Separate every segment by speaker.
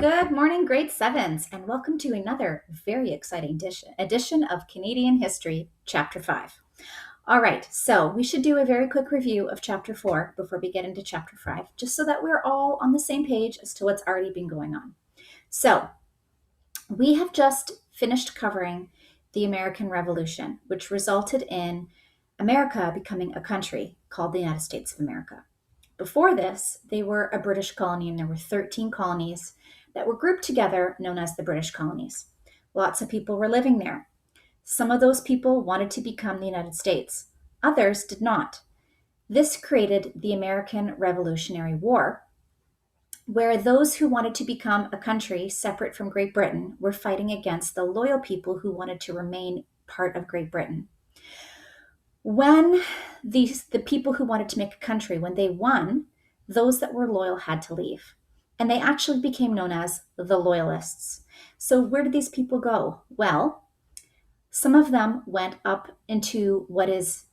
Speaker 1: Good morning, grade sevens, and welcome to another very exciting edition of Canadian History, Chapter 5. All right, so we should do a very quick review of Chapter 4 before we get into Chapter 5, just so that we're all on the same page as to what's already been going on. So, we have just finished covering the American Revolution, which resulted in America becoming a country called the United States of America. Before this, they were a British colony, and there were 13 colonies that were grouped together, known as the British colonies. Lots of people were living there. Some of those people wanted to become the United States, others did not. This created the American Revolutionary War, where those who wanted to become a country separate from Great Britain were fighting against the loyal people who wanted to remain part of Great Britain. When the people who wanted to make a country, when they won, those that were loyal had to leave. And they actually became known as the Loyalists. So where did these people go? Well, some of them went up into what is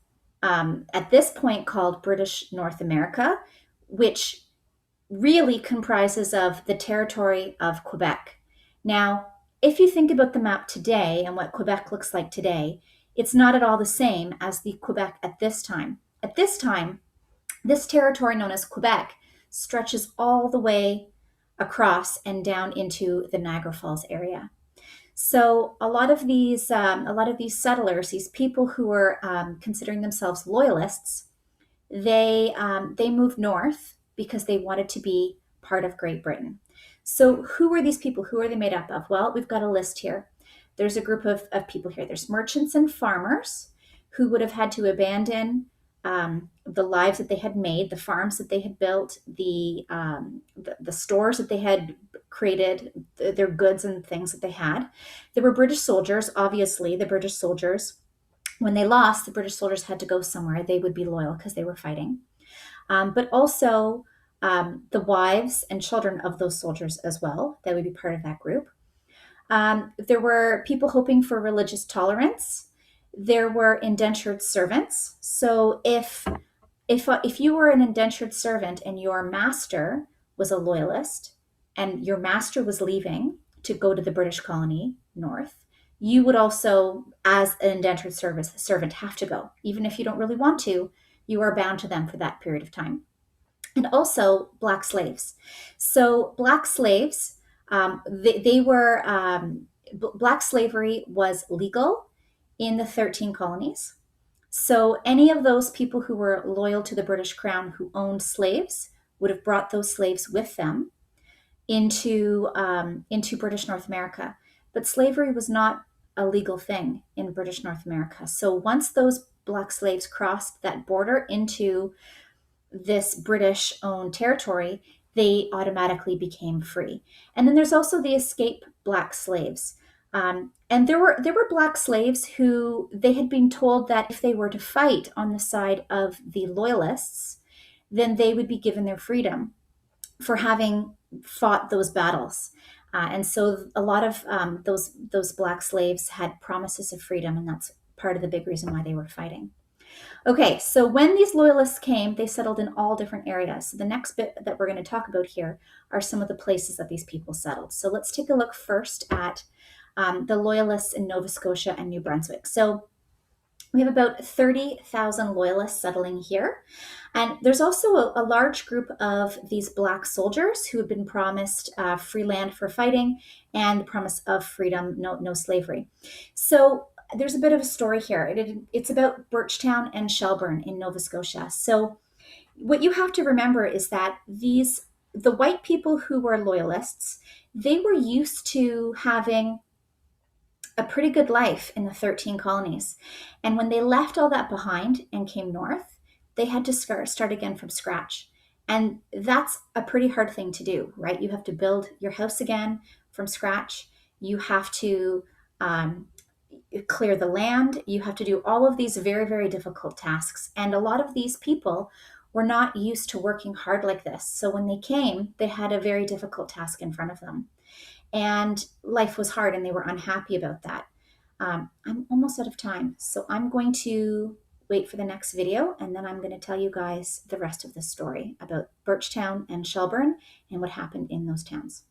Speaker 1: at this point called British North America, which really comprises of the territory of Quebec. Now, if you think about the map today and what Quebec looks like today, it's not at all the same as the Quebec at this time. At this time, this territory known as Quebec stretches all the way across and down into the Niagara Falls area. So a lot of these settlers, these people who were considering themselves loyalists, they moved north because they wanted to be part of Great Britain. So who were these people? Who are they made up of? Well, we've got a list here. There's a group of people here. There's merchants and farmers who would have had to abandon the lives that they had made, the farms that they had built, the stores that they had created, their goods and things that they had. There were British soldiers, obviously, the British soldiers. When they lost, the British soldiers had to go somewhere. They would be loyal because they were fighting. But also the wives and children of those soldiers as well. That would be part of that group. There were people hoping for religious tolerance. There were indentured servants. So if you were an indentured servant and your master was a loyalist and your master was leaving to go to the British colony north, you would also, as an indentured servant, have to go. Even if you don't really want to, you are bound to them for that period of time. And also black slaves. So black slaves, black slavery was legal in the 13 colonies. So any of those people who were loyal to the British Crown who owned slaves would have brought those slaves with them into British North America. But slavery was not a legal thing in British North America. So once those black slaves crossed that border into this British-owned territory, they automatically became free. And then there's also the escape black slaves. And there were black slaves who they had been told that if they were to fight on the side of the loyalists, then they would be given their freedom for having fought those battles. And so a lot of those black slaves had promises of freedom, and that's part of the big reason why they were fighting. Okay, so when these loyalists came, they settled in all different areas. So the next bit that we're going to talk about here are some of the places that these people settled. So let's take a look first at the loyalists in Nova Scotia and New Brunswick. So we have about 30,000 loyalists settling here. And there's also a large group of these black soldiers who have been promised free land for fighting and the promise of freedom, no slavery. So there's a bit of a story here. It's about Birchtown and Shelburne in Nova Scotia. So what you have to remember is that the white people who were loyalists, they were used to having a pretty good life in the 13 colonies. And when they left all that behind and came north, they had to start again from scratch. And that's a pretty hard thing to do, right? You have to build your house again from scratch. You have to clear the land. You have to do all of these very, very difficult tasks. And a lot of these people were not used to working hard like this. So when they came, they had a very difficult task in front of them. And life was hard and they were unhappy about that. I'm almost out of time, so I'm going to wait for the next video, and then I'm going to tell you guys the rest of the story about Birchtown and Shelburne and what happened in those towns.